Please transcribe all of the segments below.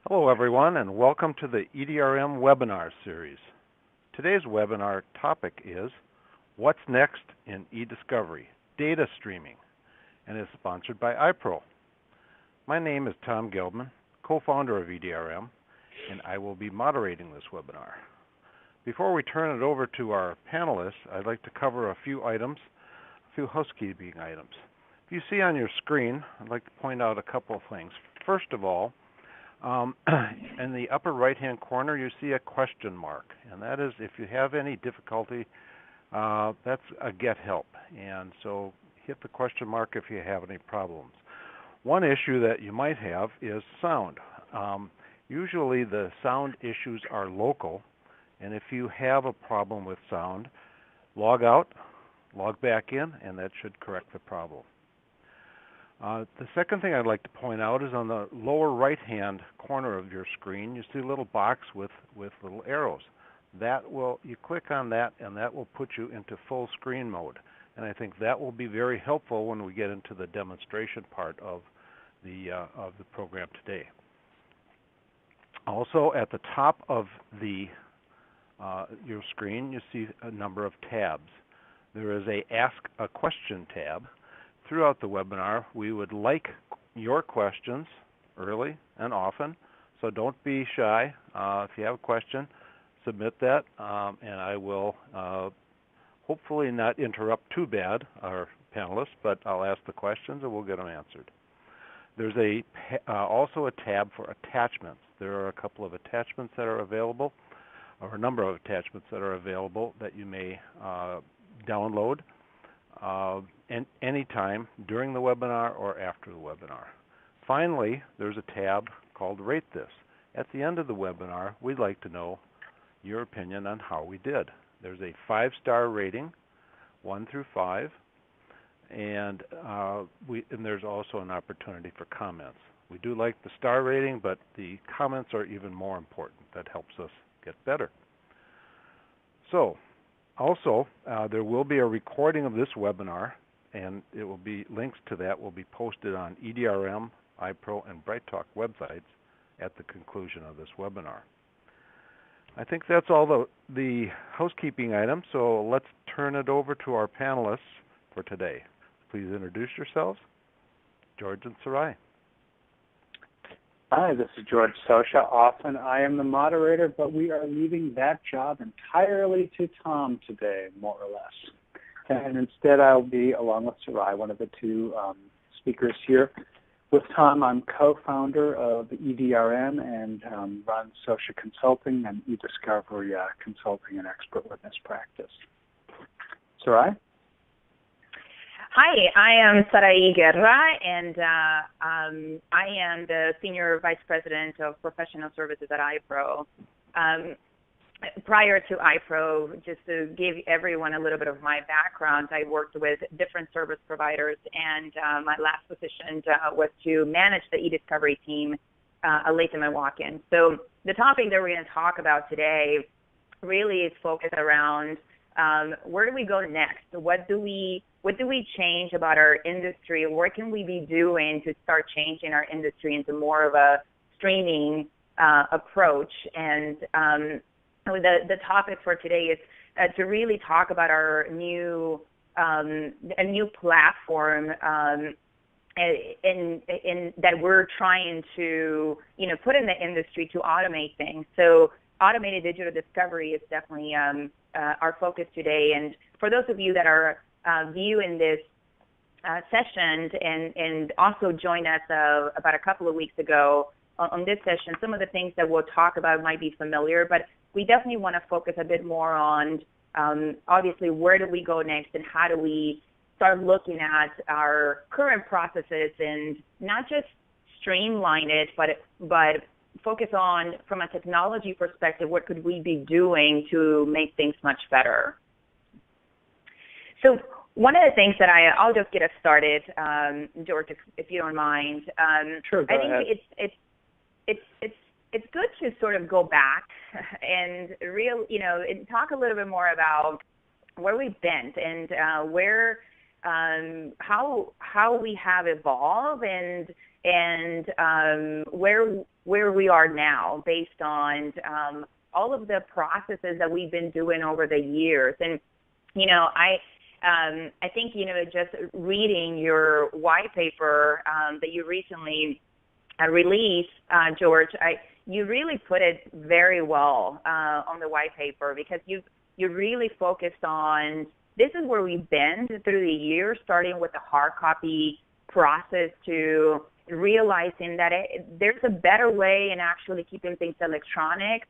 Hello everyone, and welcome to the EDRM webinar series. Today's webinar topic is What's Next in eDiscovery, Data Streaming, and is sponsored by iPro. My name is Tom Gelbman, co-founder of EDRM, and I will be moderating this webinar. Before we turn it over to our panelists, I'd like to cover a few housekeeping items. If you see on your screen, I'd like to point out a couple of things. First of all, in the upper right-hand corner, you see a question mark, and that is if you have any difficulty, that's a get help. And so hit the question mark if you have any problems. One issue that you might have is sound. Usually the sound issues are local, and if you have a problem with sound, log out, log back in, and that should correct the problem. The second thing I'd like to point out is on the lower right-hand corner of your screen, you see a little box with little arrows. You click on that, and that will put you into full screen mode. And I think that will be very helpful when we get into the demonstration part of the program today. Also, at the top of your screen, you see a number of tabs. There is a Ask a Question tab. Throughout the webinar, we would like your questions early and often, so don't be shy. If you have a question, submit that, and I will hopefully not interrupt too bad our panelists, but I'll ask the questions and we'll get them answered. There's also a tab for attachments. There are a couple of attachments that are available, or a number of attachments that are available that you may download anytime during the webinar or after the webinar. Finally, there's a tab called Rate This. At the end of the webinar, we'd like to know your opinion on how we did. There's a 5-star rating, 1 through 5, and there's also an opportunity for comments. We do like the star rating, but the comments are even more important. That helps us get better. So, also, there will be a recording of this webinar, and links to that will be posted on EDRM, iPro, and BrightTalk websites at the conclusion of this webinar. I think that's all the housekeeping items, so let's turn it over to our panelists for today. Please introduce yourselves. George and Sarai. Hi, this is George Sosha. Often I am the moderator, but we are leaving that job entirely to Tom today, more or less. And instead I'll be, along with Sarai, one of the two speakers here. With Tom, I'm co-founder of EDRM and run Sosha Consulting and eDiscovery Consulting and Expert Witness Practice. Sarai? Hi, I am Sarai Guerra, and I am the Senior Vice President of Professional Services at iPro. Prior to iPro, just to give everyone a little bit of my background, I worked with different service providers, and my last position was to manage the eDiscovery team late in my walk-in. So the topic that we're going to talk about today really is focused around where do we go next? What do we change about our industry? What can we be doing to start changing our industry into more of a streaming approach? And the topic for today is to really talk about our a new platform in that we're trying to put in the industry to automate things. So automated digital discovery is definitely our focus today. And for those of you that are viewing this session and also joined us about a couple of weeks ago on this session, some of the things that we'll talk about might be familiar, but we definitely want to focus a bit more on obviously where do we go next and how do we start looking at our current processes and not just streamline it, but focus on, from a technology perspective, what could we be doing to make things much better. So one of the things that I'll just get us started, George, if you don't mind. Sure, go ahead. I think it's good to sort of go back and and talk a little bit more about where we've been and how we have evolved and and where we are now based on all of the processes that we've been doing over the years. And, I think, just reading your white paper that you recently released, George, you really put it very well on the white paper, because you really focused on this is where we've been through the years, starting with the hard copy process to realizing that there's a better way in actually keeping things electronic.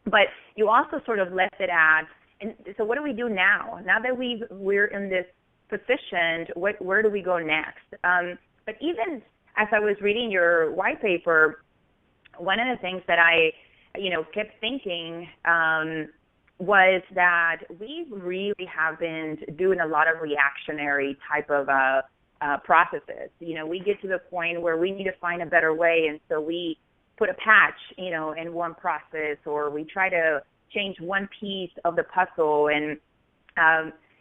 But you also sort of left it at, and so what do we do now? Now that we're in this position, where do we go next? But even as I was reading your white paper, one of the things that I, kept thinking was that we really have been doing a lot of reactionary type of processes. We get to the point where we need to find a better way, and so we put a patch, in one process, or we try to change one piece of the puzzle, and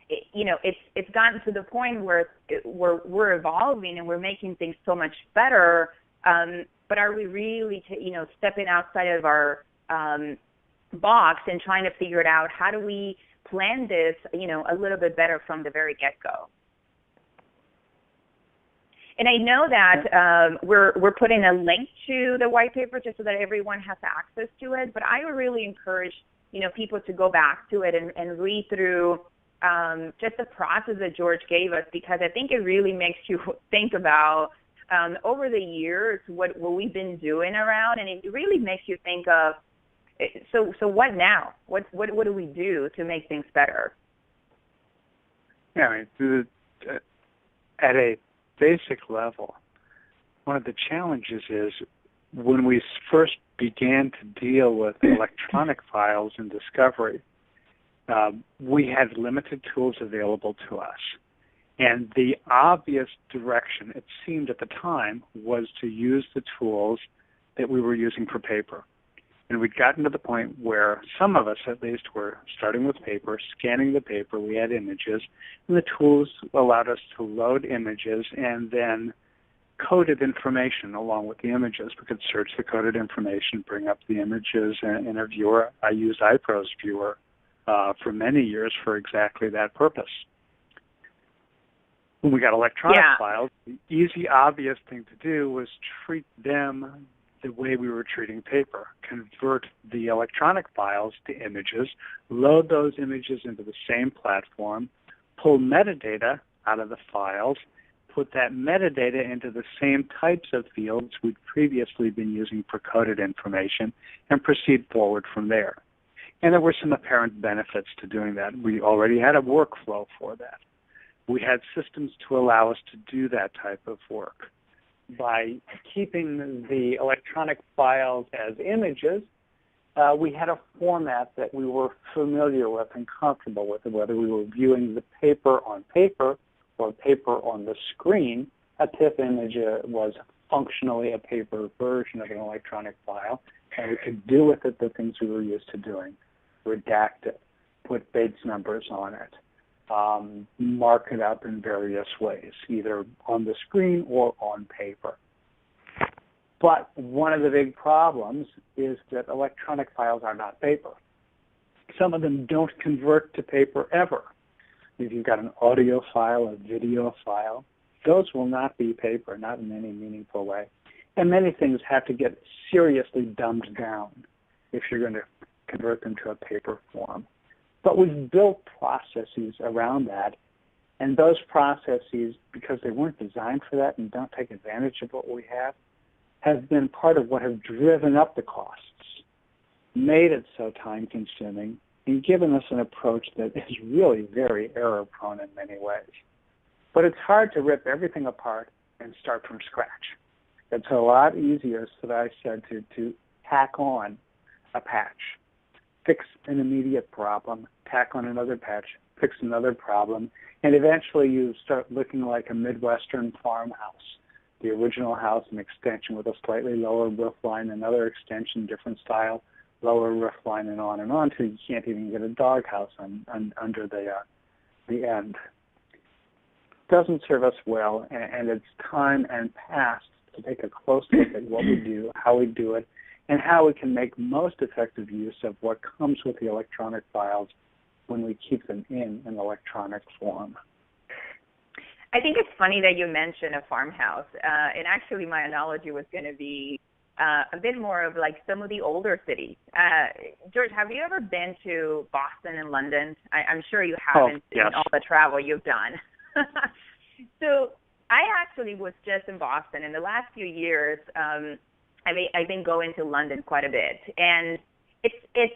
it's gotten to the point where we're evolving and we're making things so much better. But are we really, stepping outside of our box and trying to figure it out? How do we plan this, a little bit better from the very get-go? And I know that we're putting a link to the white paper just so that everyone has access to it. But I would really encourage, people to go back to it and read through just the process that George gave us, because I think it really makes you think about over the years what we've been doing around, and it really makes you think of, so what now? What do we do to make things better? Yeah, at a basic level, one of the challenges is when we first began to deal with electronic files in Discovery, we had limited tools available to us. And the obvious direction, it seemed at the time, was to use the tools that we were using for paper. And we'd gotten to the point where some of us, at least, were starting with paper, scanning the paper, we had images, and the tools allowed us to load images and then coded information along with the images. We could search the coded information, bring up the images in a viewer. I used iPro's viewer for many years for exactly that purpose. When we got electronic files, the easy, obvious thing to do was treat them the way we were treating paper, convert the electronic files to images, load those images into the same platform, pull metadata out of the files, put that metadata into the same types of fields we'd previously been using for coded information, and proceed forward from there. And there were some apparent benefits to doing that. We already had a workflow for that. We had systems to allow us to do that type of work. By keeping the electronic files as images, we had a format that we were familiar with and comfortable with, whether we were viewing the paper on paper or paper on the screen. A TIFF image was functionally a paper version of an electronic file, and we could do with it the things we were used to doing: redact it, put Bates numbers on it, mark it up in various ways, either on the screen or on paper. But one of the big problems is that electronic files are not paper. Some of them don't convert to paper ever. If you've got an audio file, a video file, those will not be paper, not in any meaningful way. And many things have to get seriously dumbed down if you're going to convert them to a paper form. But we've built processes around that, and those processes, because they weren't designed for that and don't take advantage of what we have been part of what have driven up the costs, made it so time-consuming, and given us an approach that is really very error-prone in many ways. But it's hard to rip everything apart and start from scratch. It's a lot easier, as I said, to tack on a patch, fix an immediate problem, tack on another patch, fix another problem, and eventually you start looking like a Midwestern farmhouse. The original house, an extension with a slightly lower roof line, another extension, different style, lower roof line, and on, till you can't even get a doghouse under the end. Doesn't serve us well, and it's time and past to take a close look at what we do, how we do it, and how we can make most effective use of what comes with the electronic files when we keep them in an electronic form. I think it's funny that you mentioned a farmhouse. And actually my analogy was going to be a bit more of like some of the older cities. George, have you ever been to Boston and London? I'm sure you haven't yes. in all the travel you've done. So I actually was just in Boston. In the last few years, I've been going to London quite a bit. And it's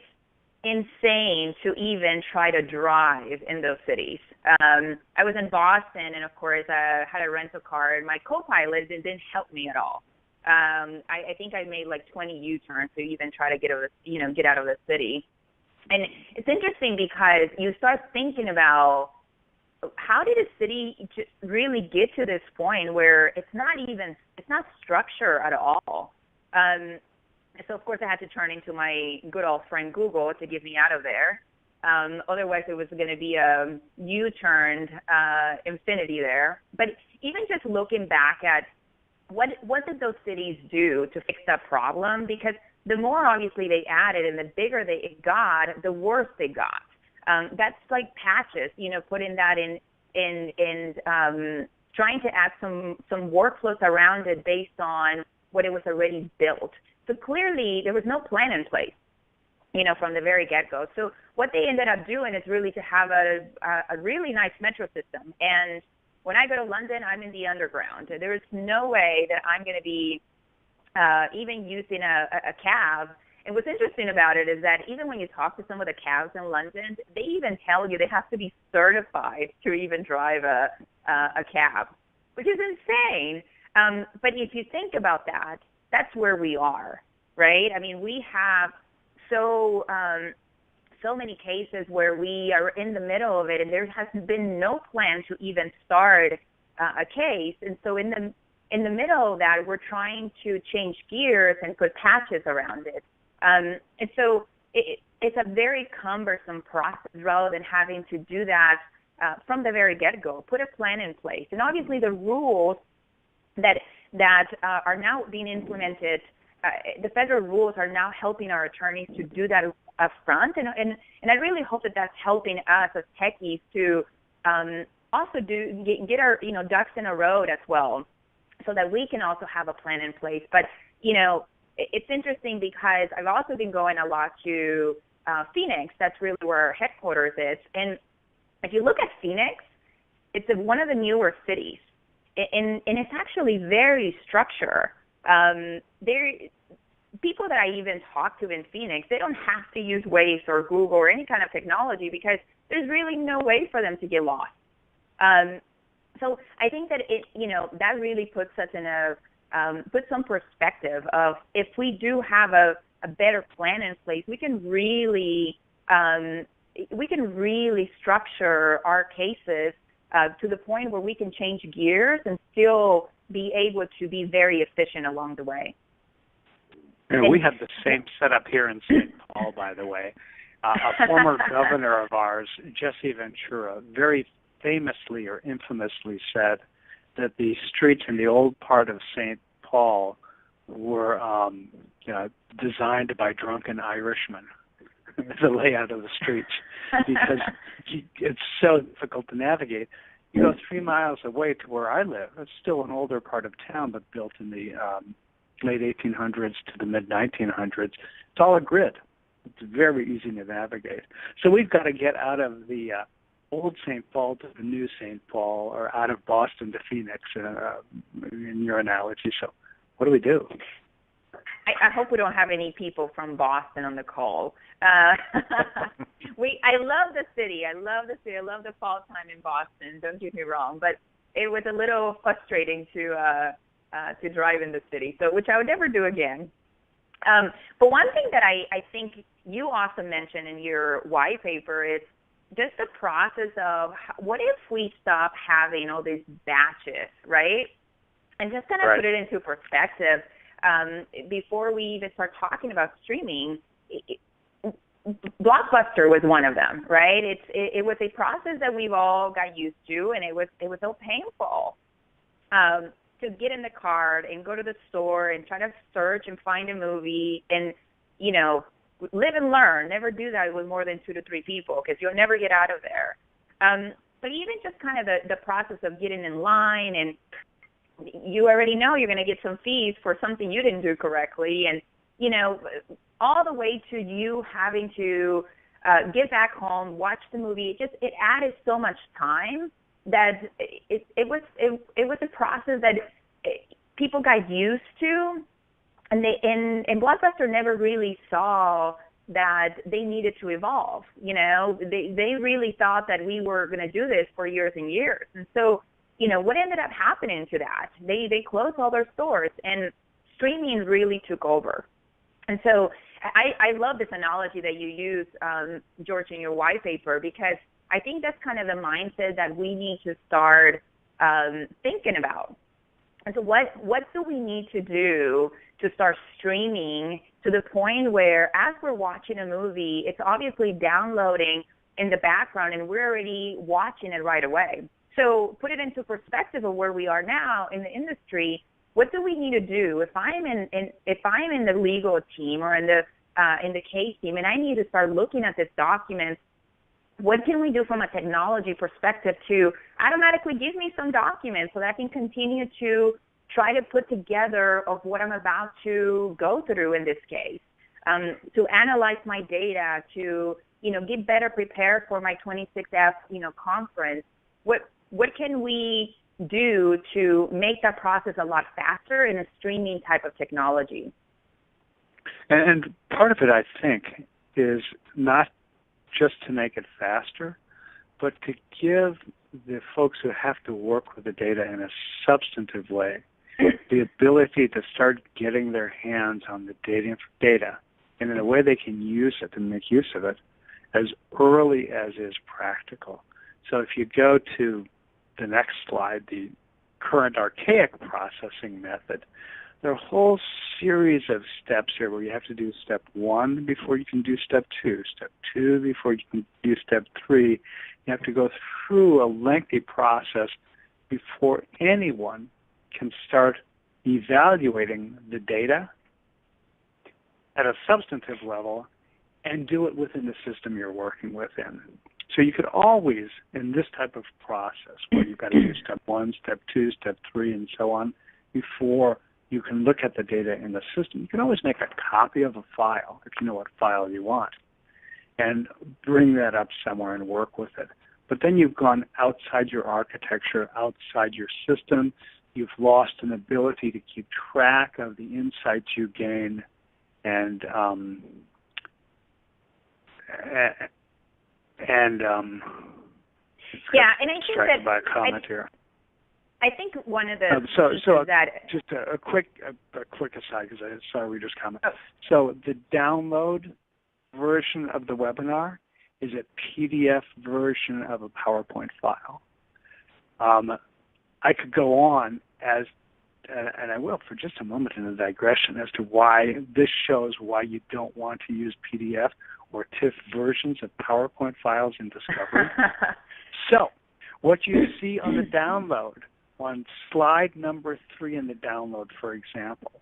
insane to even try to drive in those cities. I was in Boston, and of course, I had a rental car, and my co-pilot didn't help me at all. I think I made like 20 U-turns to even try to get out of the city. And it's interesting because you start thinking about how did a city really get to this point where it's not structure at all. So of course I had to turn into my good old friend Google to get me out of there. Otherwise it was going to be a U-turned infinity there. But even just looking back at what did those cities do to fix that problem? Because the more obviously they added and the bigger it got, the worse they got. That's like patches, putting that in trying to add some workflows around it based on what it was already built. So clearly there was no plan in place, from the very get-go. So what they ended up doing is really to have a really nice metro system. And when I go to London, I'm in the underground. There is no way that I'm going to be even using a cab. And what's interesting about it is that even when you talk to some of the cabs in London, they even tell you they have to be certified to even drive a cab, which is insane. But if you think about that, that's where we are, right? I mean, we have so many cases where we are in the middle of it, and there has been no plan to even start a case. And so in the middle of that, we're trying to change gears and put patches around it. And so it's a very cumbersome process rather than having to do that from the very get-go. Put a plan in place. And obviously the rules that are now being implemented, the federal rules are now helping our attorneys to do that up front. And I really hope that that's helping us as techies to also get our ducks in a row as well, so that we can also have a plan in place. But it's interesting because I've also been going a lot to Phoenix. That's really where our headquarters is. And if you look at Phoenix, it's one of the newer cities. And it's actually very structured. People that I even talk to in Phoenix, they don't have to use Waze or Google or any kind of technology because there's really no way for them to get lost. So I think that that really puts us in put some perspective of if we do have a better plan in place, we can really structure our cases to the point where we can change gears and still be able to be very efficient along the way. We have the same setup here in St. Paul, by the way. A former governor of ours, Jesse Ventura, very famously or infamously said that the streets in the old part of St. Paul were designed by drunken Irishmen, the layout of the streets, because it's so difficult to navigate. 3 miles away to where I live, it's still an older part of town, but built in the late 1800s to the mid-1900s. It's all a grid. It's very easy to navigate. So we've got to get out of the old St. Paul to the new St. Paul, or out of Boston to Phoenix, in your analogy. So what do we do? I hope we don't have any people from Boston on the call. I love the city. I love the fall time in Boston. Don't get me wrong, but it was a little frustrating to drive in the city, so which I would never do again. But one thing that I think you also mentioned in your white paper is just the process of what if we stop having all these batches, right? And just kind of put it into perspective. Before we even start talking about streaming, Blockbuster was one of them, right? It was a process that we've all got used to, and it was so painful. to get in the car and go to the store and try to search and find a movie and, you know, live and learn. Never do that with more than 2 to 3 people because you'll never get out of there. But even just kind of the process of getting in line, and you already know you're going to get some fees for something you didn't do correctly, and, you know, all the way to you having to get back home, watch the movie. It added so much time that it was a process that people got used to, and Blockbuster never really saw that they needed to evolve. You know, they really thought that we were going to do this for years and years. And so, you know, what ended up happening to that? They closed all their stores, and streaming really took over. And so I love this analogy that you use, George, in your white paper, because I think that's kind of the mindset that we need to start thinking about. And so what do we need to do to start streaming to the point where as we're watching a movie, it's obviously downloading in the background and we're already watching it right away? So put it into perspective of where we are now in the industry. What do we need to do if I'm in the legal team or in the case team and I need to start looking at this document? What can we do from a technology perspective to automatically give me some documents so that I can continue to try to put together of what I'm about to go through in this case, to analyze my data, to, you know, get better prepared for my 26F, you know, conference? What can we do to make that process a lot faster in a streaming type of technology? And part of it, I think, is not just to make it faster, but to give the folks who have to work with the data in a substantive way the ability to start getting their hands on the data and in a way they can use it and make use of it as early as is practical. So if you go to the next slide, the current archaic processing method, there are a whole series of steps here where you have to do step 1 before you can do step 2, step 2 before you can do step 3. You have to go through a lengthy process before anyone can start evaluating the data at a substantive level and do it within the system you're working within. So you could always, in this type of process, where you've got to do step 1, step 2, step 3, and so on, before you can look at the data in the system, you can always make a copy of a file, if you know what file you want, and bring that up somewhere and work with it. But then you've gone outside your architecture, outside your system. You've lost an ability to keep track of the insights you gain, and yeah, and I think that by a comment here. I think one of the so that just a quick aside, because I saw a reader's comment. Oh. So the download version of the webinar is a PDF version of a PowerPoint file. I could go on and I will for just a moment in a digression as to why this shows why you don't want to use PDF or TIFF versions of PowerPoint files in Discovery. So what you see on the download, on slide number 3 in the download, for example,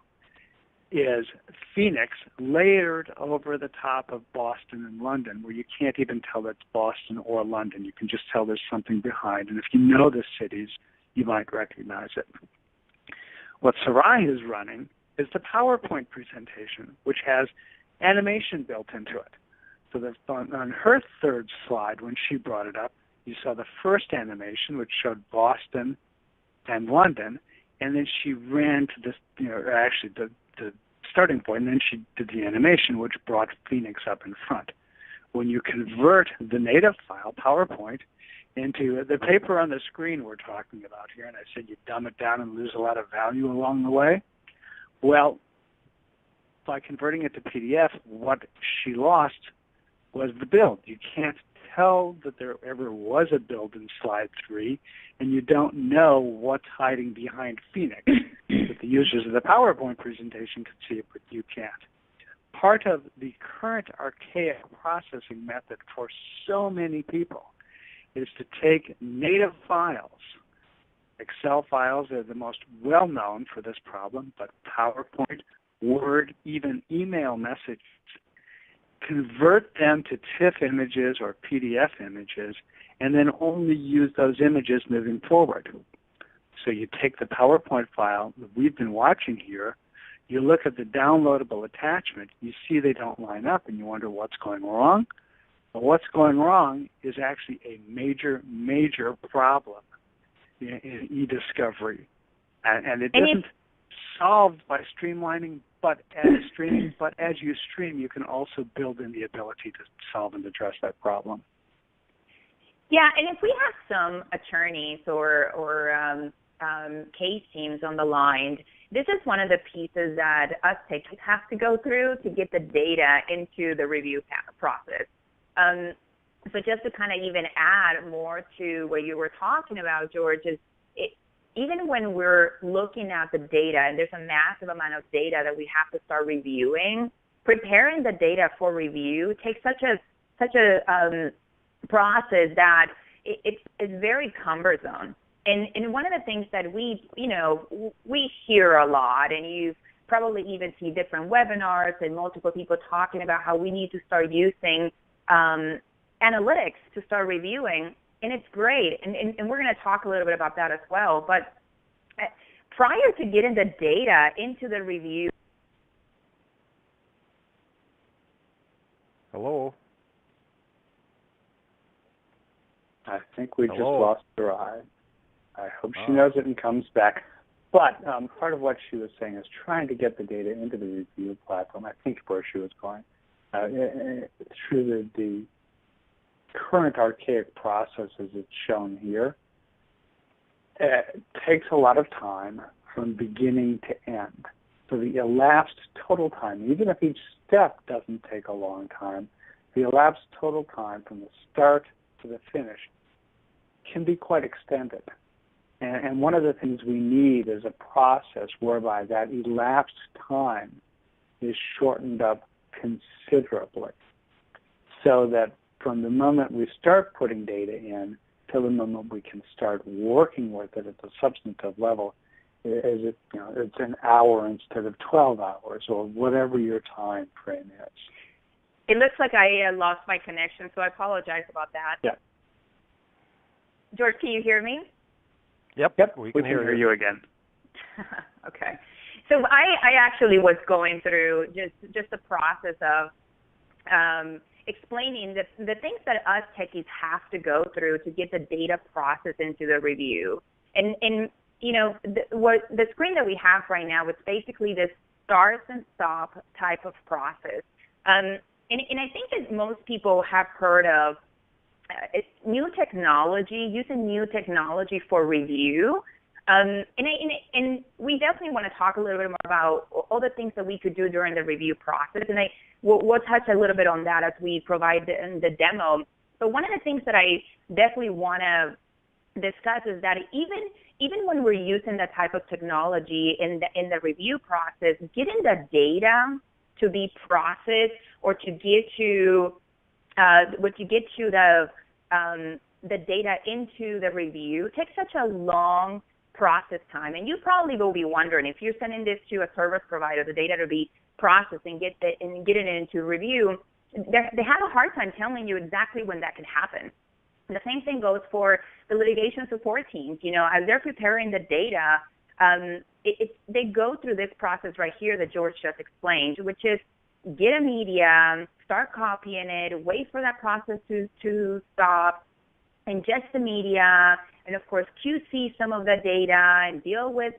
is Phoenix layered over the top of Boston and London, where you can't even tell that's Boston or London. You can just tell there's something behind. And if you know the cities, you might recognize it. What Sarai is running is the PowerPoint presentation, which has animation built into it. So that on her third slide, when she brought it up, you saw the first animation, which showed Boston and London, and then she ran to this, actually the starting point, and then she did the animation, which brought Phoenix up in front. When you convert the native file, PowerPoint, into the paper on the screen we're talking about here, and I said you dumb it down and lose a lot of value along the way. Well, by converting it to PDF, what she lost was the build. You can't tell that there ever was a build in slide 3, and you don't know what's hiding behind Phoenix. But the users of the PowerPoint presentation can see it, but you can't. Part of the current archaic processing method for so many people is to take native files Excel files are the most well-known for this problem, but PowerPoint, Word, even email messages, convert them to TIFF images or PDF images, and then only use those images moving forward. So you take the PowerPoint file that we've been watching here, you look at the downloadable attachment, you see they don't line up, and you wonder what's going wrong. But what's going wrong is actually a major, major problem in eDiscovery. And it isn't solved by streamlining, but as you stream, you can also build in the ability to solve and address that problem. Yeah, and if we have some attorneys or case teams on the line, this is one of the pieces that us techies have to go through to get the data into the review process. So just to kind of even add more to what you were talking about, George, is even when we're looking at the data, and there's a massive amount of data that we have to start reviewing, preparing the data for review takes such a process that it's very cumbersome. And one of the things that we hear a lot, and you've probably even seen different webinars and multiple people talking about how we need to start using analytics to start reviewing, and it's great. And we're going to talk a little bit about that as well. But prior to getting the data into the review. Hello? I think we just lost her eye. I hope she knows it and comes back. But part of what she was saying is trying to get the data into the review platform. I think where she was going through the current archaic processes it's shown here. It takes a lot of time from beginning to end. So the elapsed total time, even if each step doesn't take a long time, the elapsed total time from the start to the finish can be quite extended. And one of the things we need is a process whereby that elapsed time is shortened up considerably, so that from the moment we start putting data in till the moment we can start working with it at the substantive level, it's an hour instead of 12 hours or whatever your time frame is. It looks like I lost my connection, so I apologize about that. Yeah. George, can you hear me? Yep, we can hear you again. Okay. So I actually was going through just the process of explaining the things that us techies have to go through to get the data processed into the review. And the screen that we have right now is basically this start and stop type of process. And I think that most people have heard of it's new technology, using new technology for review. And we definitely want to talk a little bit more about all the things that we could do during the review process. And we'll touch a little bit on that as we provide the demo. But one of the things that I definitely want to discuss is that even when we're using that type of technology in the review process, getting the data to be processed or to get to the data into the review takes such a long process time. And you probably will be wondering, if you're sending this to a service provider, the data to be processed and getting it into review, they have a hard time telling you exactly when that can happen. And the same thing goes for the litigation support teams. As they're preparing the data, they go through this process right here that George just explained, which is get a media, start copying it, wait for that process to stop, ingest the media, and of course QC some of the data and deal with,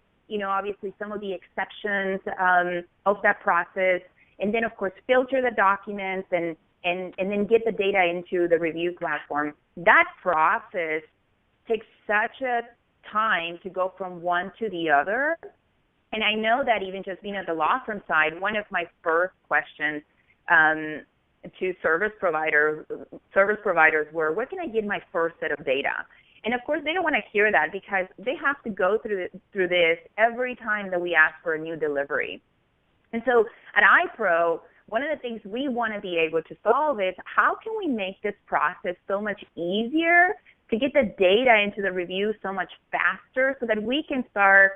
obviously some of the exceptions of that process, and then of course filter the documents and then get the data into the review platform. That process takes such a time to go from one to the other. And I know that even just being at the law firm side, one of my first questions to service providers were, where can I get my first set of data? And of course, they don't want to hear that because they have to go through this every time that we ask for a new delivery. And so at iPro, one of the things we want to be able to solve is how can we make this process so much easier to get the data into the review so much faster so that we can start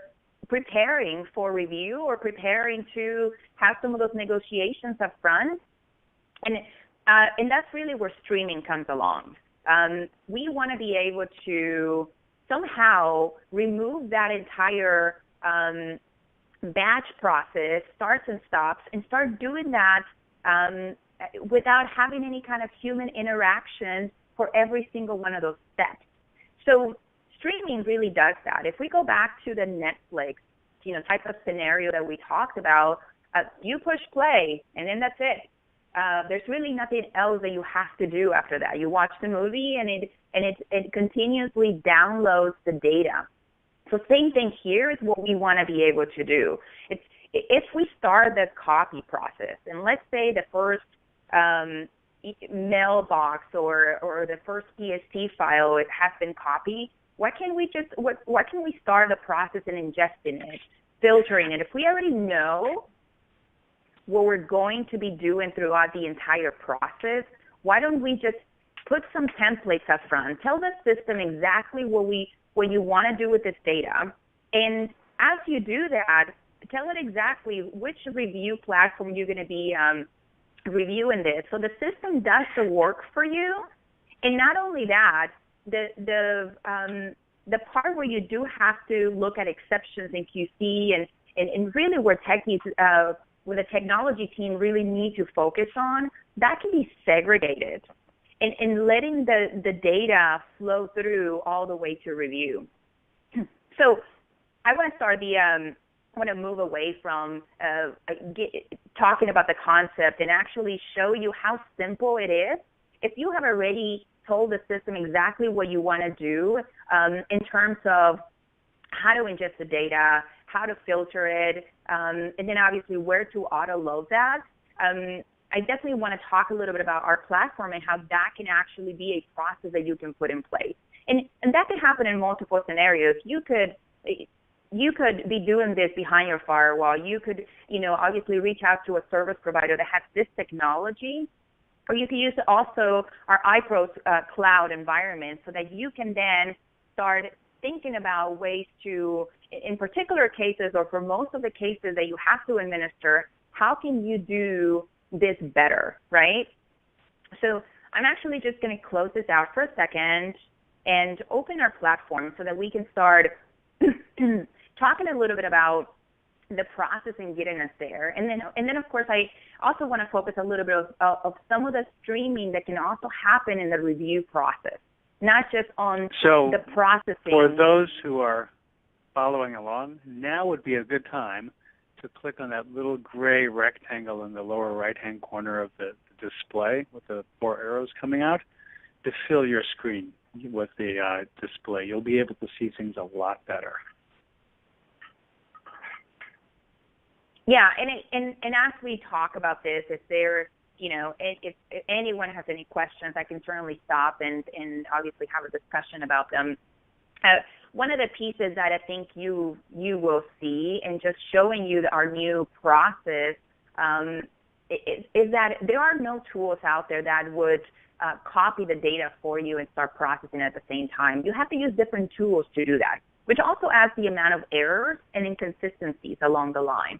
preparing for review or preparing to have some of those negotiations up front. And that's really where streaming comes along. We want to be able to somehow remove that entire batch process, starts and stops, and start doing that without having any kind of human interaction for every single one of those steps. So streaming really does that. If we go back to the Netflix, type of scenario that we talked about, you push play and then that's it. There's really nothing else that you have to do after that. You watch the movie and it continuously downloads the data. So same thing here is what we want to be able to do. If we start the copy process, and let's say the first mailbox or the first PST file has been copied, why can we start the process in ingesting it, filtering it? If we already know what we're going to be doing throughout the entire process, why don't we just put some templates up front, tell the system exactly what you want to do with this data, and as you do that, tell it exactly which review platform you're going to be reviewing this. So the system does the work for you. And not only that, the part where you do have to look at exceptions in QC and really where techies, where the technology team really need to focus on, that can be segregated and letting the data flow through all the way to review. So I want to start I want to move away from talking about the concept and actually show you how simple it is. If you have already told the system exactly what you want to do in terms of how to ingest the data, how to filter it, and then obviously where to auto-load that, I definitely want to talk a little bit about our platform and how that can actually be a process that you can put in place. And that can happen in multiple scenarios. You could be doing this behind your firewall. You could, obviously reach out to a service provider that has this technology, or you could use also our iPro cloud environment so that you can then start thinking about ways to, in particular cases or for most of the cases that you have to administer, how can you do this better, right? So I'm actually just going to close this out for a second and open our platform so that we can start talking a little bit about the process and getting us there. And then of course, I also want to focus a little bit of some of the streaming that can also happen in the review process, not just on the processing. For those who are following along, now would be a good time to click on that little gray rectangle in the lower right-hand corner of the display with the 4 arrows coming out to fill your screen with the display. You'll be able to see things a lot better. Yeah, and as we talk about this, if there, if anyone has any questions, I can certainly stop and obviously have a discussion about them. One of the pieces that I think you will see, and just showing you our new process, is that there are no tools out there that would copy the data for you and start processing at the same time. You have to use different tools to do that, which also adds the amount of errors and inconsistencies along the line.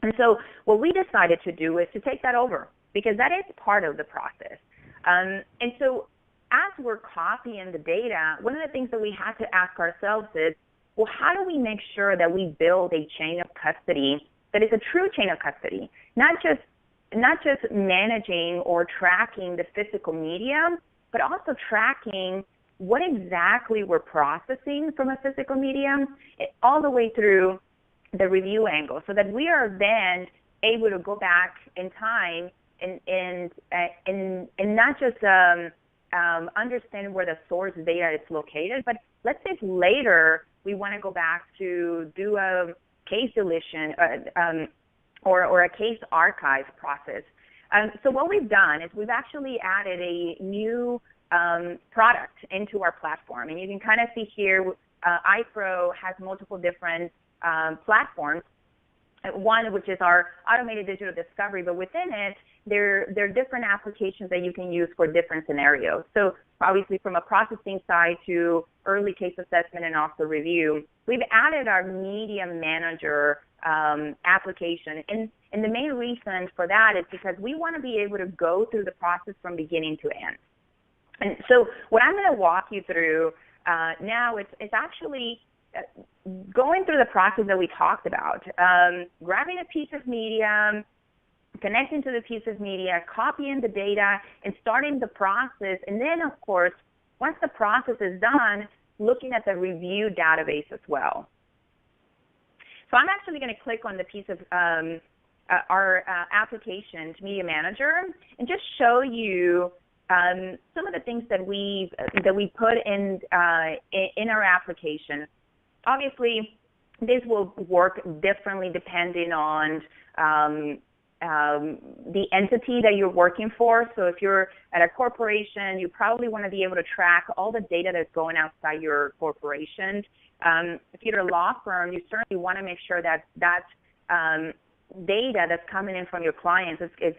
And so what we decided to do is to take that over, because that is part of the process. And so as we're copying the data, one of the things that we had to ask ourselves is, well, how do we make sure that we build a chain of custody that is a true chain of custody, not just managing or tracking the physical medium, but also tracking what exactly we're processing from a physical medium all the way through the review angle, so that we are then able to go back in time and not just understand where the source data is located, but let's say later we want to go back to do a case deletion or a case archive process. So what we've done is we've actually added a new product into our platform, and you can kind of see here iPro has multiple different platforms, One, which is our automated digital discovery, but within it, there are different applications that you can use for different scenarios. So obviously from a processing side to early case assessment and also review, we've added our media manager application. And the main reason for that is because we want to be able to go through the process from beginning to end. And so what I'm going to walk you through now is actually going through the process that we talked about, grabbing a piece of media, connecting to the piece of media, copying the data, and starting the process. And then, of course, once the process is done, looking at the review database as well. So I'm actually going to click on the piece of our application, Media Manager, and just show you some of the things that we put in our application. Obviously, this will work differently depending on the entity that you're working for. So if you're at a corporation, you probably want to be able to track all the data that's going outside your corporation. If you're a law firm, you certainly want to make sure that data that's coming in from your clients is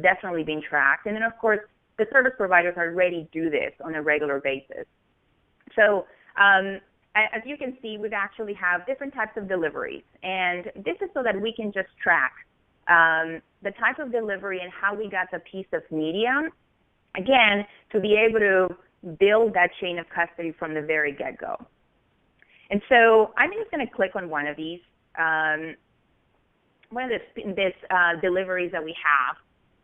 definitely being tracked. And then, of course, the service providers already do this on a regular basis. So as you can see, we actually have different types of deliveries. And this is so that we can just track the type of delivery and how we got the piece of media, again, to be able to build that chain of custody from the very get-go. And so I'm just going to click on one of these, one of these deliveries that we have.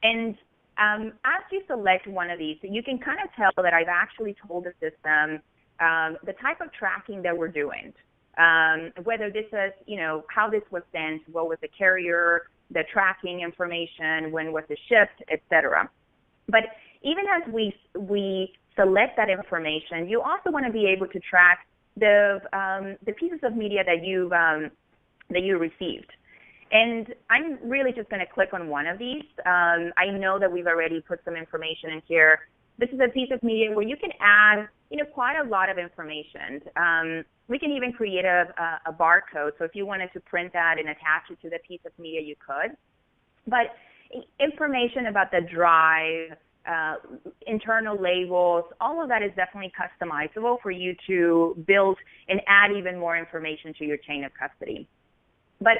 And as you select one of these, you can kind of tell that I've actually told the system the type of tracking that we're doing, whether this is, how this was sent, what was the carrier, the tracking information, when was it shipped, etc. But even as we select that information, you also want to be able to track the pieces of media that you received. And I'm really just going to click on one of these. I know that we've already put some information in here. This is a piece of media where you can add, quite a lot of information. We can even create a barcode. So if you wanted to print that and attach it to the piece of media, you could. But information about the drive, internal labels, all of that is definitely customizable for you to build and add even more information to your chain of custody. But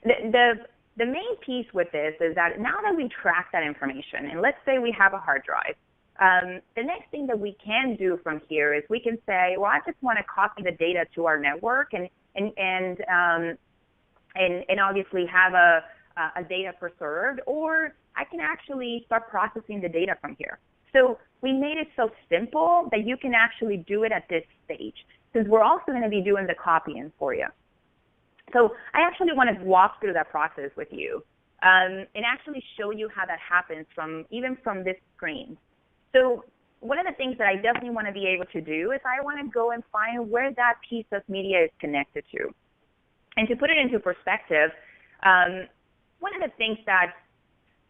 the main piece with this is that now that we track that information, and let's say we have a hard drive, the next thing that we can do from here is we can say, well, I just want to copy the data to our network and obviously have a data preserved, or I can actually start processing the data from here. So we made it so simple that you can actually do it at this stage, since we're also going to be doing the copying for you. So I actually want to walk through that process with you and actually show you how that happens even from this screen. So one of the things that I definitely want to be able to do is I want to go and find where that piece of media is connected to. And to put it into perspective, one of the things that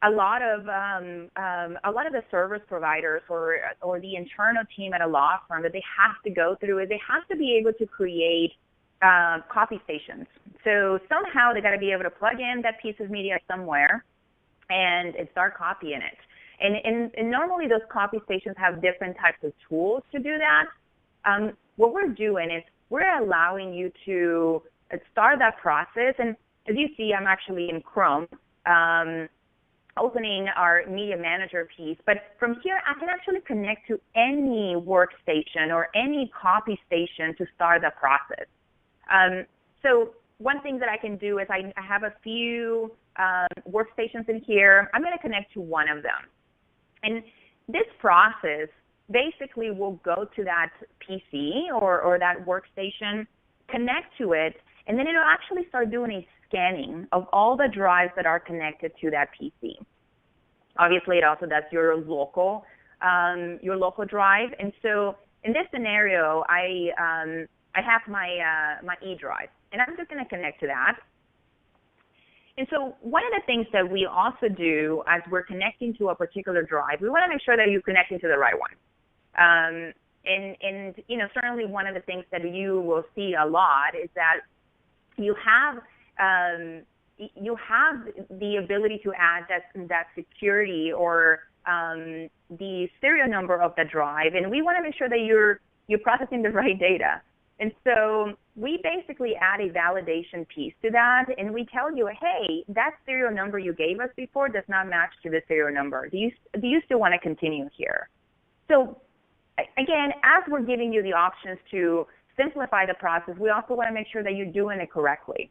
a lot of the service providers or the internal team at a law firm that they have to go through is they have to be able to create copy stations. So somehow they got to be able to plug in that piece of media somewhere and start copying it. And normally those copy stations have different types of tools to do that. What we're doing is we're allowing you to start that process. And as you see, I'm actually in Chrome, opening our media manager piece. But from here, I can actually connect to any workstation or any copy station to start the process. So one thing that I can do is I have a few workstations in here. I'm going to connect to one of them. And this process basically will go to that PC or that workstation, connect to it, and then it'll actually start doing a scanning of all the drives that are connected to that PC. Obviously, it also does your local drive. And so in this scenario, I have my eDrive, and I'm just going to connect to that. And so one of the things that we also do as we're connecting to a particular drive, we want to make sure that you're connecting to the right one. And certainly one of the things that you will see a lot is that you have you have the ability to add that security or the serial number of the drive, and we want to make sure that you're processing the right data. And so we basically add a validation piece to that, and we tell you, hey, that serial number you gave us before does not match to the serial number. Do you still want to continue here? So again, as we're giving you the options to simplify the process, we also want to make sure that you're doing it correctly.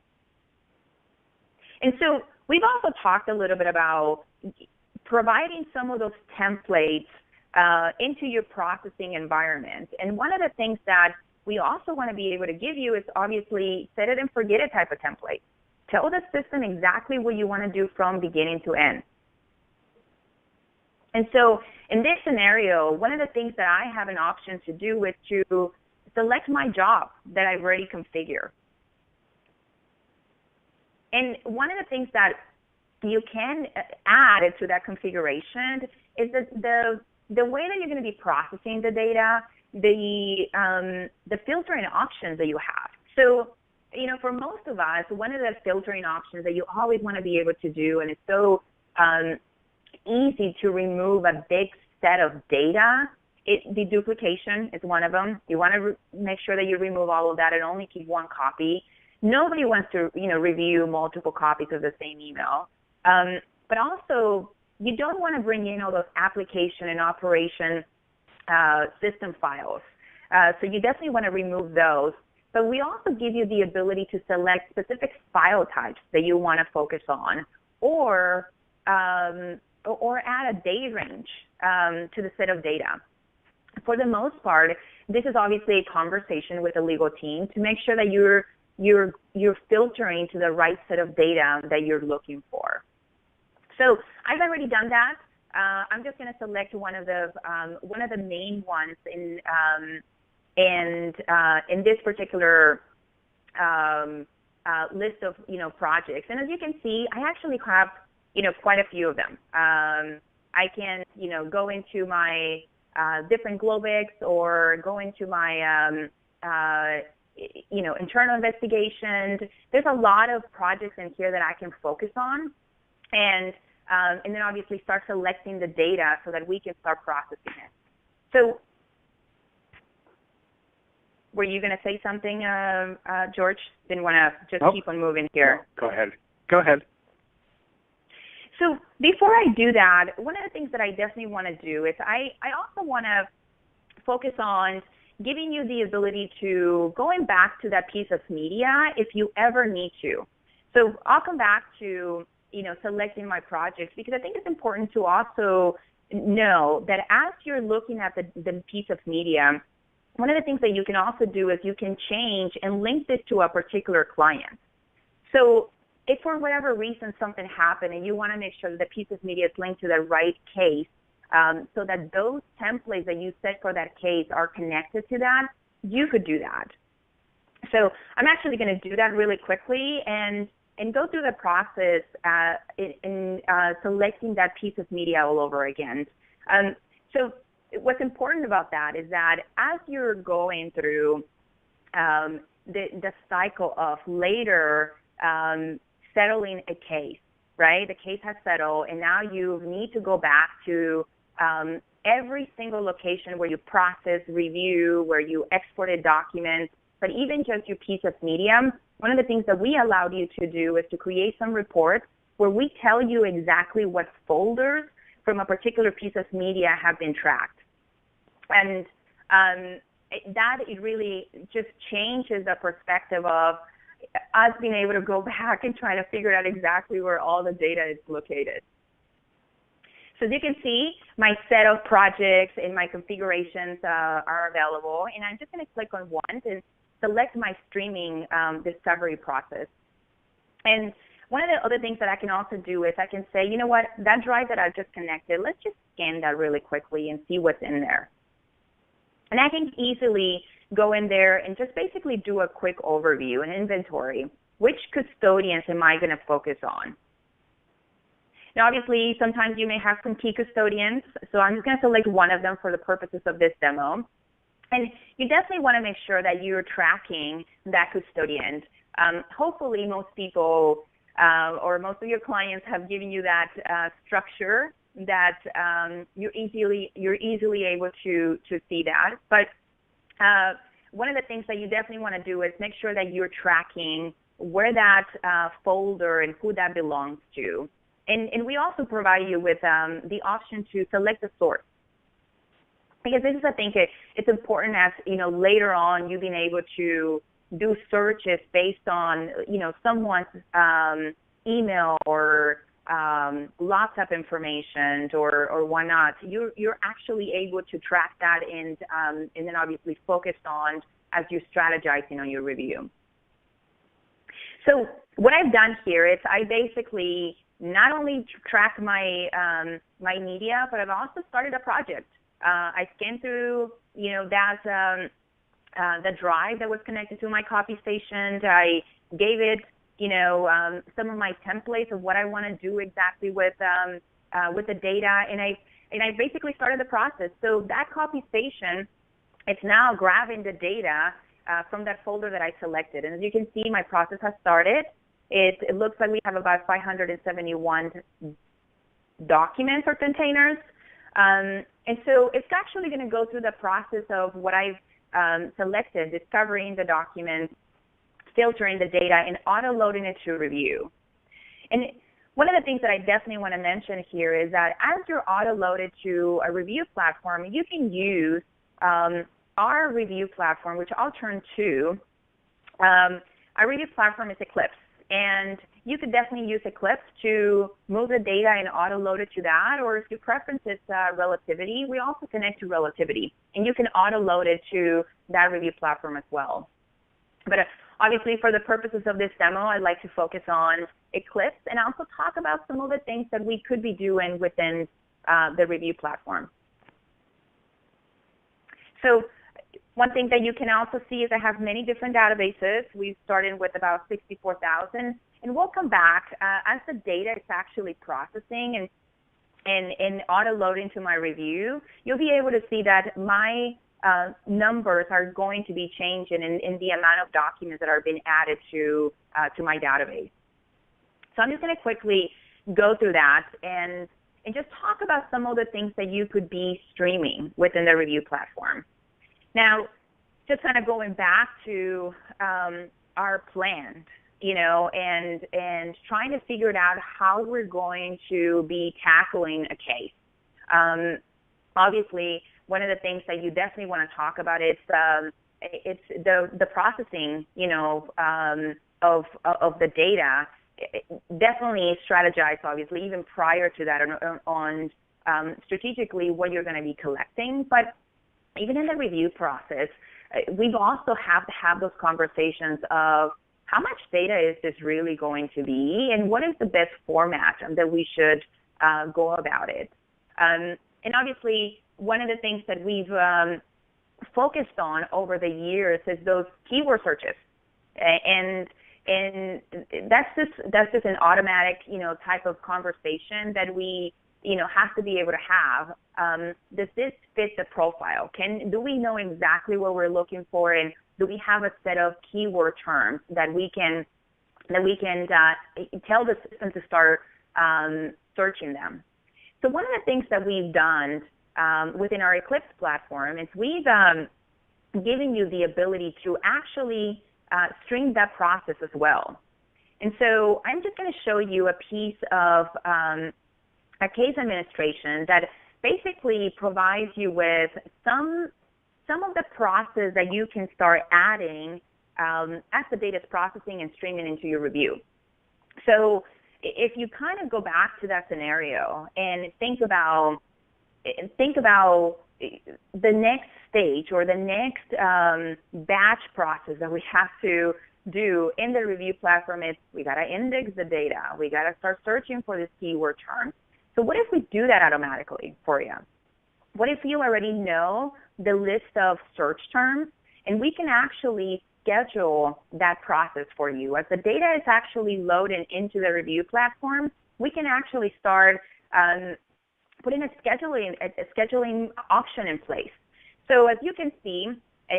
And so we've also talked a little bit about providing some of those templates into your processing environment. And one of the things that we also want to be able to give you is obviously set it and forget it type of template. Tell the system exactly what you want to do from beginning to end. And so in this scenario, one of the things that I have an option to do is to select my job that I've already configured. And one of the things that you can add to that configuration is that the way that you're going to be processing the data, the filtering options that you have. So, you know, for most of us, one of the filtering options that you always want to be able to do, and it's so easy to remove a big set of data, the duplication is one of them. You want to make sure that you remove all of that and only keep one copy. Nobody wants to, you know, review multiple copies of the same email. But also, you don't want to bring in all those application and operation system files. So you definitely want to remove those. But we also give you the ability to select specific file types that you want to focus on, or add a date range to the set of data. For the most part, this is obviously a conversation with the legal team to make sure that you're filtering to the right set of data that you're looking for. So I've already done that. I'm just going to select one of the main ones in this particular list of, you know, projects. And as you can see, I actually have, you know, quite a few of them. I can, you know, go into my different Globex or go into my you know, internal investigations. There's a lot of projects in here that I can focus on, and then obviously start selecting the data so that we can start processing it. So, were you going to say something, George? Didn't want to just keep on moving here. No, go ahead. Go ahead. So before I do that, one of the things that I definitely want to do is I also want to focus on giving you the ability to going back to that piece of media if you ever need to. So I'll come back to, you know, selecting my projects, because I think it's important to also know that as you're looking at the piece of media, one of the things that you can also do is you can change and link this to a particular client. So if for whatever reason something happened and you want to make sure that the piece of media is linked to the right case, so that those templates that you set for that case are connected to that, you could do that. So I'm actually going to do that really quickly and go through the process in selecting that piece of media all over again. So what's important about that is that as you're going through the cycle of later settling a case, right? The case has settled, and now you need to go back to every single location where you process, review, where you exported documents, but even just your piece of media. One of the things that we allowed you to do is to create some reports where we tell you exactly what folders from a particular piece of media have been tracked. And that it really just changes the perspective of us being able to go back and try to figure out exactly where all the data is located. So as you can see, my set of projects and my configurations are available, and I'm just going to click on one and select my streaming discovery process. And one of the other things that I can also do is I can say, you know what, that drive that I've just connected, let's just scan that really quickly and see what's in there. And I can easily go in there and just basically do a quick overview, an inventory. Which custodians am I going to focus on? Now, obviously, sometimes you may have some key custodians, so I'm just going to select one of them for the purposes of this demo. And you definitely want to make sure that you're tracking that custodian. Hopefully, most people or most of your clients have given you that structure that you're easily able to see that. But one of the things that you definitely want to do is make sure that you're tracking where that folder and who that belongs to. And we also provide you with the option to select the source. Because this is, I think, it's important as, later on you being able to do searches based on, someone's email or WhatsApp information or whatnot. You're actually able to track that and then obviously focus on as you're strategizing on your review. So what I've done here is I basically not only track my my media, but I've also started a project. I scanned through, that the drive that was connected to my copy station. I gave it, some of my templates of what I want to do exactly with the data, and I basically started the process. So that copy station, it's now grabbing the data from that folder that I selected. And as you can see, my process has started. It looks like we have about 571 documents or containers. And so it's actually going to go through the process of what I've selected, discovering the documents, filtering the data, and auto-loading it to review. And one of the things that I definitely want to mention here is that as you're auto-loaded to a review platform, you can use our review platform, which I'll turn to. Our review platform is Eclipse. And you could definitely use Eclipse to move the data and auto-load it to that, or if your preference is relativity, we also connect to relativity, and you can auto-load it to that review platform as well. But obviously, for the purposes of this demo, I'd like to focus on Eclipse and also talk about some of the things that we could be doing within the review platform. So one thing that you can also see is I have many different databases. We started with about 64,000, and we'll come back as the data is actually processing and auto-loading to my review. You'll be able to see that my numbers are going to be changing in the amount of documents that are being added to my database. So I'm just going to quickly go through that and just talk about some of the things that you could be streaming within the review platform. Now, just kind of going back to our plan, and trying to figure it out how we're going to be tackling a case. Obviously, one of the things that you definitely want to talk about is it's the processing, of the data. Definitely strategize, obviously, even prior to that on strategically what you're going to be collecting, but even in the review process, we also have to have those conversations of how much data is this really going to be, and what is the best format that we should go about it. And obviously, one of the things that we've focused on over the years is those keyword searches, and that's just an automatic type of conversation that we have to be able to have. Does this fit the profile? Do we know exactly what we're looking for, and do we have a set of keyword terms that we can tell the system to start searching them? So one of the things that we've done within our Eclipse platform is we've given you the ability to actually stream that process as well. And so I'm just going to show you a piece of a case administration that basically provides you with some of the process that you can start adding as the data is processing and streaming into your review. So if you kind of go back to that scenario and think about the next stage or the next batch process that we have to do in the review platform is we got to index the data. We got to start searching for this keyword term. So what if we do that automatically for you? What if you already know the list of search terms, and we can actually schedule that process for you? As the data is actually loaded into the review platform, we can actually start putting a scheduling option in place. So as you can see,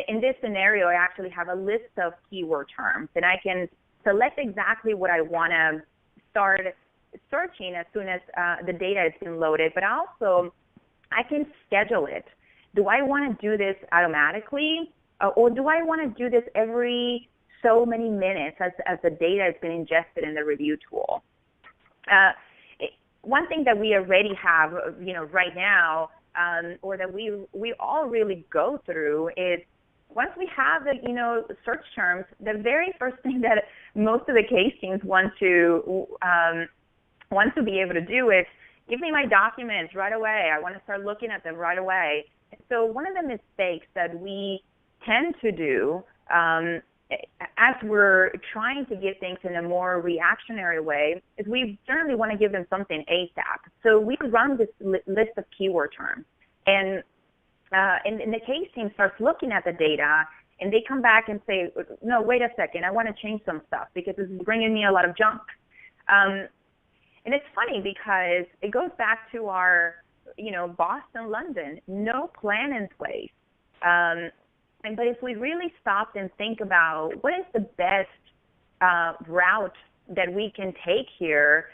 in this scenario, I actually have a list of keyword terms, and I can select exactly what I want to start searching as soon as the data has been loaded, but also I can schedule it. Do I want to do this automatically, or do I want to do this every so many minutes as the data has been ingested in the review tool? One thing that we already have, right now, or that we all really go through is once we have the, search terms, the very first thing that most of the case teams want to be able to do is give me my documents right away. I want to start looking at them right away. So one of the mistakes that we tend to do as we're trying to get things in a more reactionary way is we generally want to give them something ASAP. So we run this list of keyword terms. And the case team starts looking at the data, and they come back and say, no, wait a second, I want to change some stuff because it's bringing me a lot of junk. And it's funny because it goes back to our, Boston, London, no plan in place. But if we really stopped and think about what is the best route that we can take here,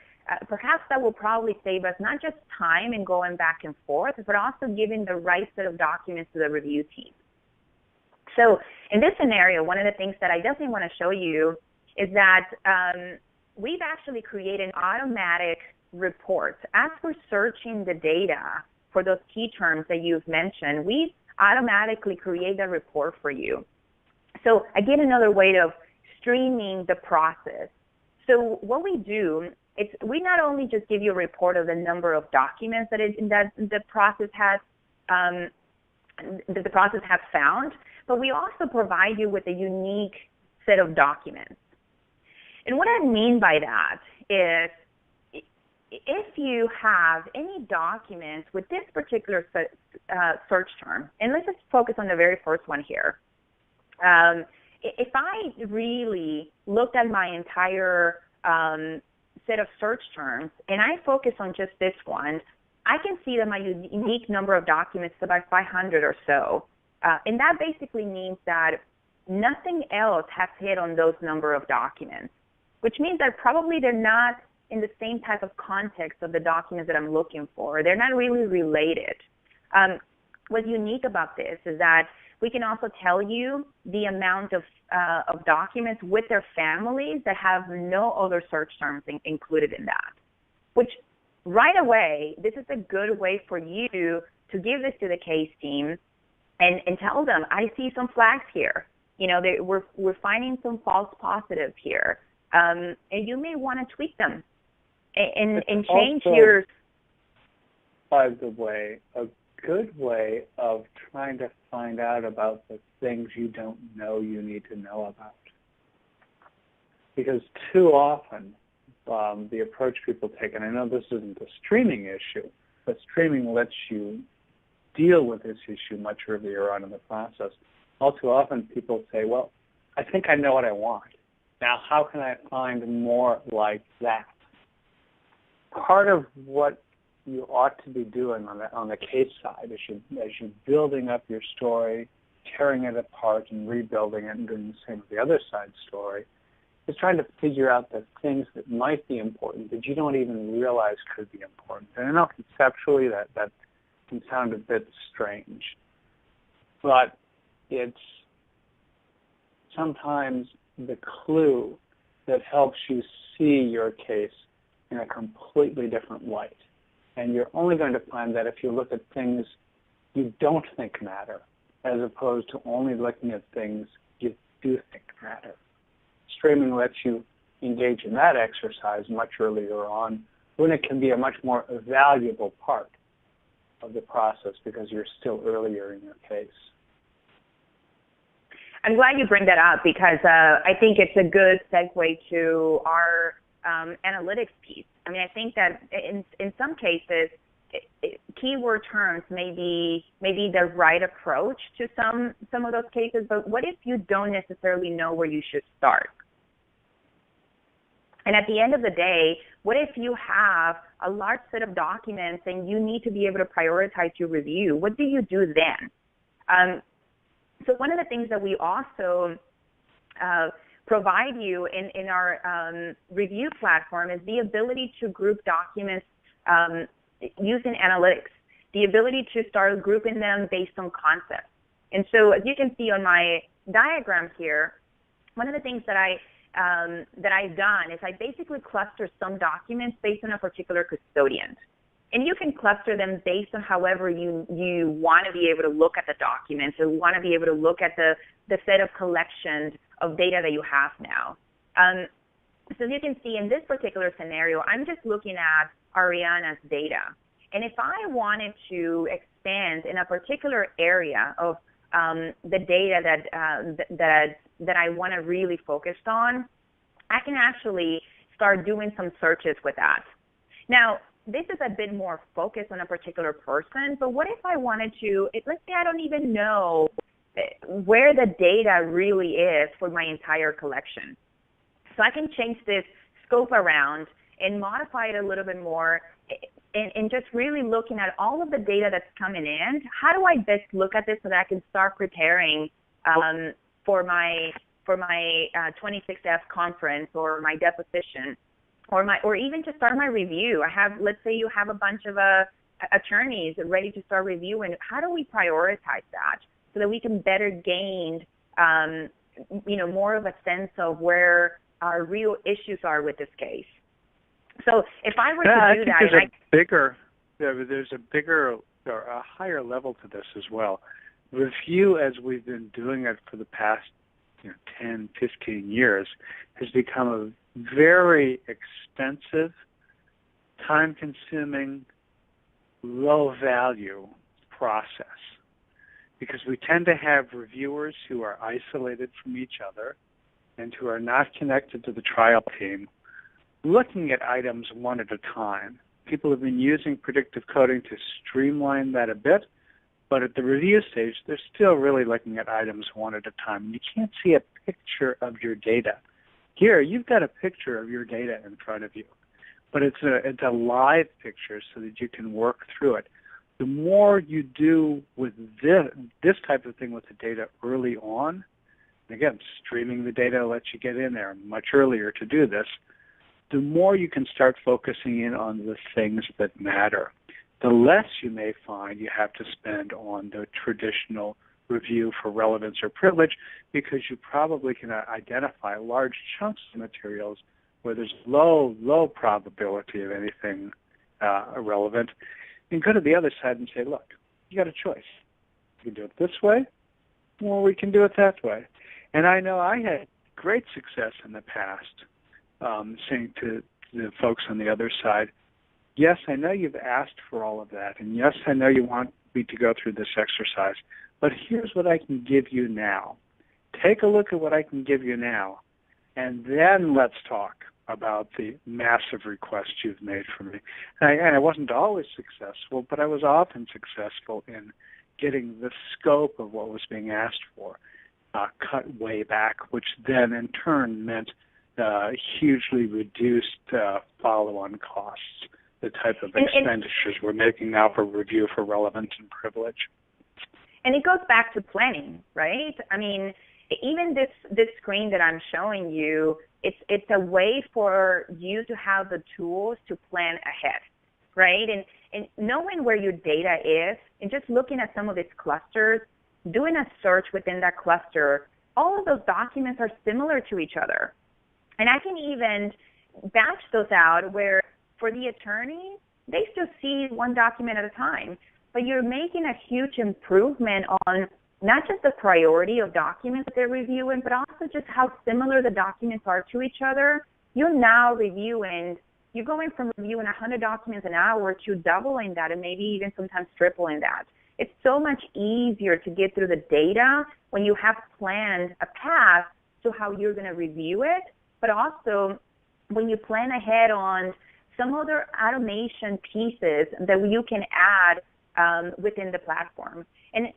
perhaps that will probably save us not just time in going back and forth, but also giving the right set of documents to the review team. So in this scenario, one of the things that I definitely want to show you is that we've actually created automatic reports. As we're searching the data for those key terms that you've mentioned, we automatically create a report for you. So again, another way of streaming the process. So what we do is we not only just give you a report of the number of documents that the process has found, but we also provide you with a unique set of documents. And what I mean by that is if you have any documents with this particular search term, and let's just focus on the very first one here. If I really looked at my entire set of search terms and I focus on just this one, I can see that my unique number of documents is about 500 or so. And that basically means that nothing else has hit on those number of documents, which means that probably they're not in the same type of context of the documents that I'm looking for. They're not really related. What's unique about this is that we can also tell you the amount of documents with their families that have no other search terms included in that, which right away, this is a good way for you to give this to the case team and tell them, I see some flags here. We're finding some false positives here. And you may want to tweak them and change also, your... By the way, a good way of trying to find out about the things you don't know you need to know about. Because too often, the approach people take, and I know this isn't a streaming issue, but streaming lets you deal with this issue much earlier on in the process. All too often people say, well, I think I know what I want. Now, how can I find more like that? Part of what you ought to be doing on the case side as you're building up your story, tearing it apart and rebuilding it and doing the same with the other side's story, is trying to figure out the things that might be important that you don't even realize could be important. And I know conceptually that can sound a bit strange, but it's sometimes the clue that helps you see your case in a completely different light. And you're only going to find that if you look at things you don't think matter, as opposed to only looking at things you do think matter. Streaming lets you engage in that exercise much earlier on, when it can be a much more valuable part of the process because you're still earlier in your case. I'm glad you bring that up because I think it's a good segue to our analytics piece. I mean, I think that in some cases, keyword terms may be the right approach to some of those cases, but what if you don't necessarily know where you should start? And at the end of the day, what if you have a large set of documents and you need to be able to prioritize your review? What do you do then? So one of the things that we also provide you in our review platform is the ability to group documents using analytics, the ability to start grouping them based on concepts. And so as you can see on my diagram here, one of the things that I've done is I basically cluster some documents based on a particular custodian. And you can cluster them based on however you want to be able to look at the documents or want to be able to look at the set of collections of data that you have now. So you can see in this particular scenario, I'm just looking at Ariana's data. And if I wanted to expand in a particular area of the data that I want to really focus on, I can actually start doing some searches with that. Now, this is a bit more focused on a particular person, but what if I wanted to, let's say I don't even know where the data really is for my entire collection. So I can change this scope around and modify it a little bit more and just really looking at all of the data that's coming in. How do I best look at this so that I can start preparing for my 26F conference or my deposition? Or even to start my review. Let's say you have a bunch of attorneys ready to start reviewing. How do we prioritize that so that we can better gain, more of a sense of where our real issues are with this case? So if I were to do that, there's a bigger or a higher level to this as well. Review, as we've been doing it for the past 10, 15 years, has become a very expensive, time-consuming, low-value process because we tend to have reviewers who are isolated from each other and who are not connected to the trial team looking at items one at a time. People have been using predictive coding to streamline that a bit, but at the review stage, they're still really looking at items one at a time. You can't see a picture of your data. Here, you've got a picture of your data in front of you, but it's a live picture so that you can work through it. The more you do with this type of thing with the data early on, and again, streaming the data lets you get in there much earlier to do this, the more you can start focusing in on the things that matter. The less you may find you have to spend on the traditional review for relevance or privilege because you probably can identify large chunks of materials where there's low probability of anything irrelevant, and go to the other side and say, look, you got a choice. You can do it this way, or we can do it that way. And I know I had great success in the past saying to the folks on the other side, yes, I know you've asked for all of that, and yes, I know you want me to go through this exercise, but here's what I can give you now. Take a look at what I can give you now, and then let's talk about the massive request you've made for me. And I wasn't always successful, but I was often successful in getting the scope of what was being asked for cut way back, which then in turn meant hugely reduced follow-on costs, the type of expenditures we're making now for review for relevance and privilege. And it goes back to planning, right? I mean, even this screen that I'm showing you, it's a way for you to have the tools to plan ahead, right? And knowing where your data is and just looking at some of its clusters, doing a search within that cluster, all of those documents are similar to each other. And I can even batch those out where for the attorney, they still see one document at a time, but you're making a huge improvement on not just the priority of documents that they're reviewing, but also just how similar the documents are to each other. You're now you're going from reviewing 100 documents an hour to doubling that and maybe even sometimes tripling that. It's so much easier to get through the data when you have planned a path to how you're going to review it, but also when you plan ahead on some other automation pieces that you can add within the platform. And,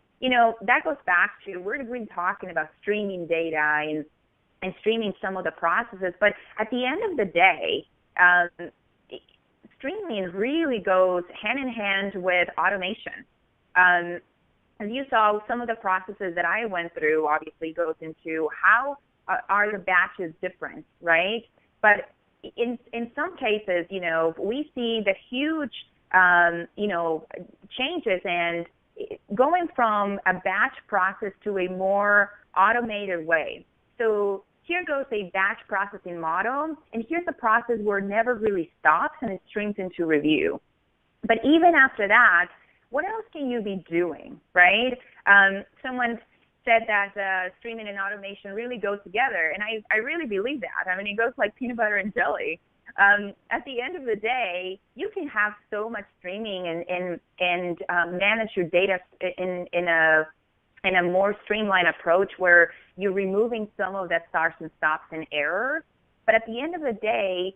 that goes back to, we're really talking about streaming data and streaming some of the processes, but at the end of the day, streaming really goes hand in hand with automation. As you saw, some of the processes that I went through obviously goes into how are the batches different, right? But in some cases, we see the huge, changes, and going from a batch process to a more automated way. So here goes a batch processing model, and here's a process where it never really stops and it streams into review. But even after that, what else can you be doing, right? Someone said that streaming and automation really go together, and I really believe that. I mean, it goes like peanut butter and jelly. At the end of the day, you can have so much streaming and manage your data in a more streamlined approach where you're removing some of that starts and stops and errors. But at the end of the day,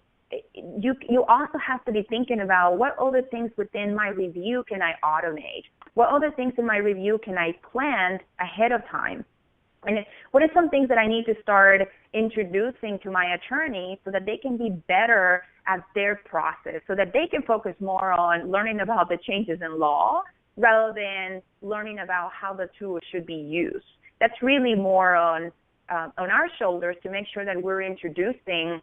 you also have to be thinking about what other things within my review can I automate? What other things in my review can I plan ahead of time? And what are some things that I need to start introducing to my attorney so that they can be better at their process, so that they can focus more on learning about the changes in law rather than learning about how the tool should be used. That's really more on our shoulders to make sure that we're introducing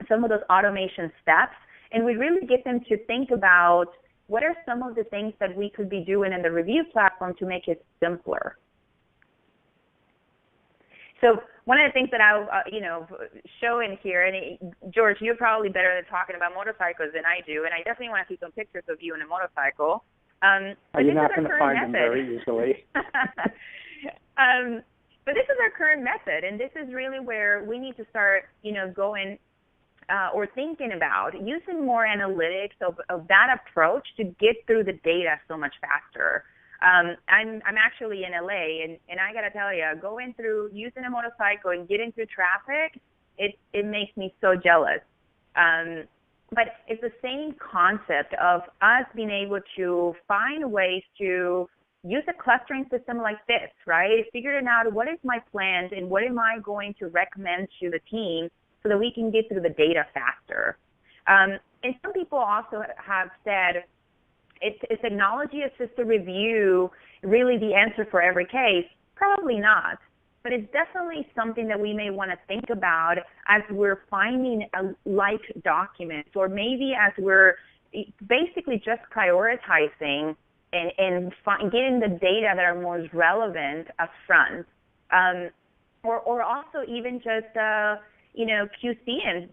some of those automation steps, and we really get them to think about what are some of the things that we could be doing in the review platform to make it simpler. So one of the things that I'll, show in here, and George, you're probably better at talking about motorcycles than I do, and I definitely want to see some pictures of you in a motorcycle. You're not going to find them very easily. But this is our current method, and this is really where we need to start, going or thinking about using more analytics of that approach to get through the data so much faster. I'm actually in LA, and I got to tell you, going through using a motorcycle and getting through traffic, it makes me so jealous. But it's the same concept of us being able to find ways to use a clustering system like this, right? Figuring out what is my plan and what am I going to recommend to the team so that we can get through the data faster. And some people also have said, is technology-assisted review really the answer for every case? Probably not, but it's definitely something that we may want to think about as we're finding like documents, or maybe as we're basically just prioritizing and getting the data that are most relevant up front, or also even just QCing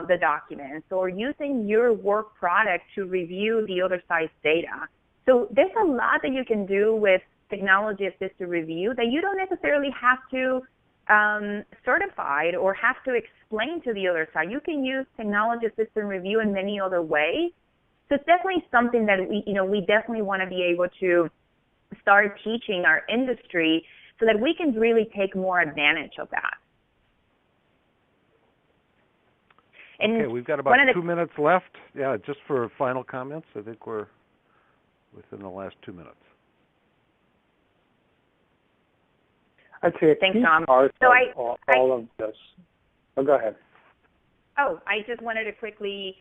the documents, or using your work product to review the other side's data. So there's a lot that you can do with technology-assisted review that you don't necessarily have to certify or have to explain to the other side. You can use technology-assisted review in many other ways. So it's definitely something that we definitely want to be able to start teaching our industry so that we can really take more advantage of that. And okay, we've got about 2 minutes left. Yeah, just for final comments. I think we're within the last 2 minutes. I'd say thanks, Tom. All of this. Oh, go ahead. Oh, I just wanted to quickly,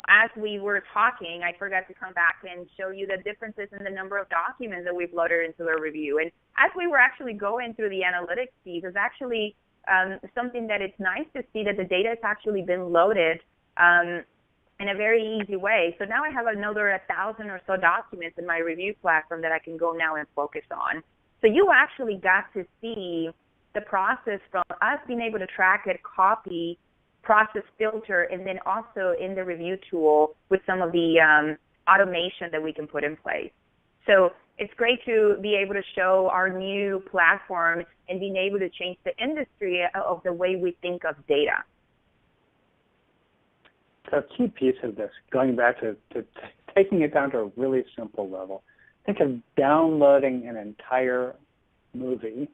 as we were talking, I forgot to come back and show you the differences in the number of documents that we've loaded into the review. And as we were actually going through the analytics piece, it's actually something that it's nice to see that the data has actually been loaded in a very easy way. So now I have another 1,000 or so documents in my review platform that I can go now and focus on. So you actually got to see the process from us being able to track it, copy, process, filter, and then also in the review tool with some of the automation that we can put in place. So it's great to be able to show our new platform and being able to change the industry of the way we think of data. A key piece of this, going back to taking it down to a really simple level, think of downloading an entire movie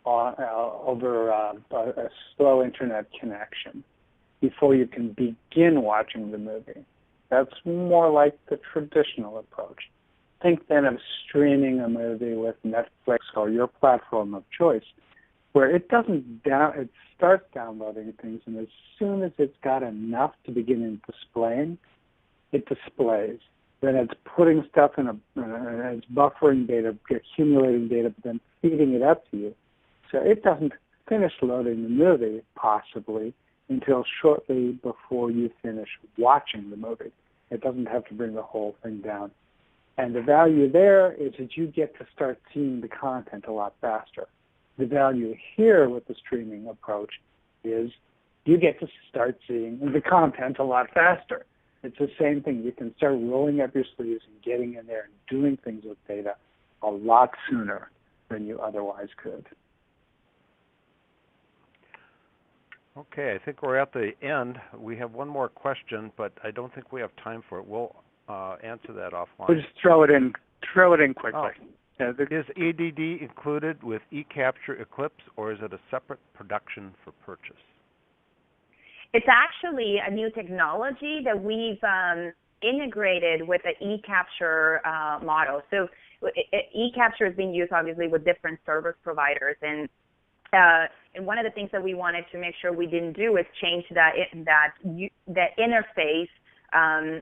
over a slow internet connection before you can begin watching the movie. That's more like the traditional approach. Think then of streaming a movie with Netflix or your platform of choice, where it starts downloading things, and as soon as it's got enough to begin displaying, it displays. Then it's putting stuff it's buffering data, accumulating data, but then feeding it up to you. So it doesn't finish loading the movie, possibly, until shortly before you finish watching the movie. It doesn't have to bring the whole thing down. And the value there is that you get to start seeing the content a lot faster. The value here with the streaming approach is you get to start seeing the content a lot faster. It's the same thing. You can start rolling up your sleeves and getting in there and doing things with data a lot sooner than you otherwise could. Okay, I think we're at the end. We have one more question, but I don't think we have time for it. We'll answer that offline. We'll just throw it in quickly. Oh. Is EDD included with eCapture Eclipse, or is it a separate production for purchase? It's actually a new technology that we've integrated with the eCapture model. So eCapture is being used obviously with different service providers, and one of the things that we wanted to make sure we didn't do is change that interface.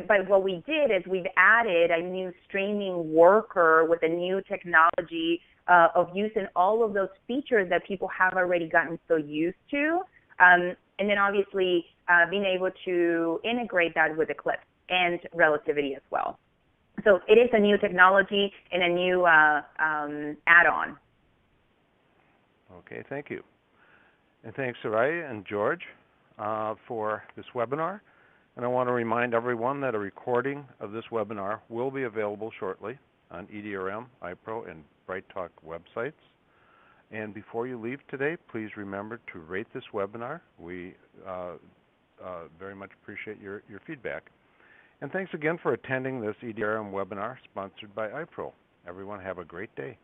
But what we did is we've added a new streaming worker with a new technology of using all of those features that people have already gotten so used to. And then obviously being able to integrate that with Eclipse and Relativity as well. So it is a new technology and a new add-on. Okay, thank you. And thanks, Soraya and George, for this webinar. And I want to remind everyone that a recording of this webinar will be available shortly on EDRM, iPro, and BrightTalk websites. And before you leave today, please remember to rate this webinar. We very much appreciate your feedback. And thanks again for attending this EDRM webinar sponsored by iPro. Everyone have a great day.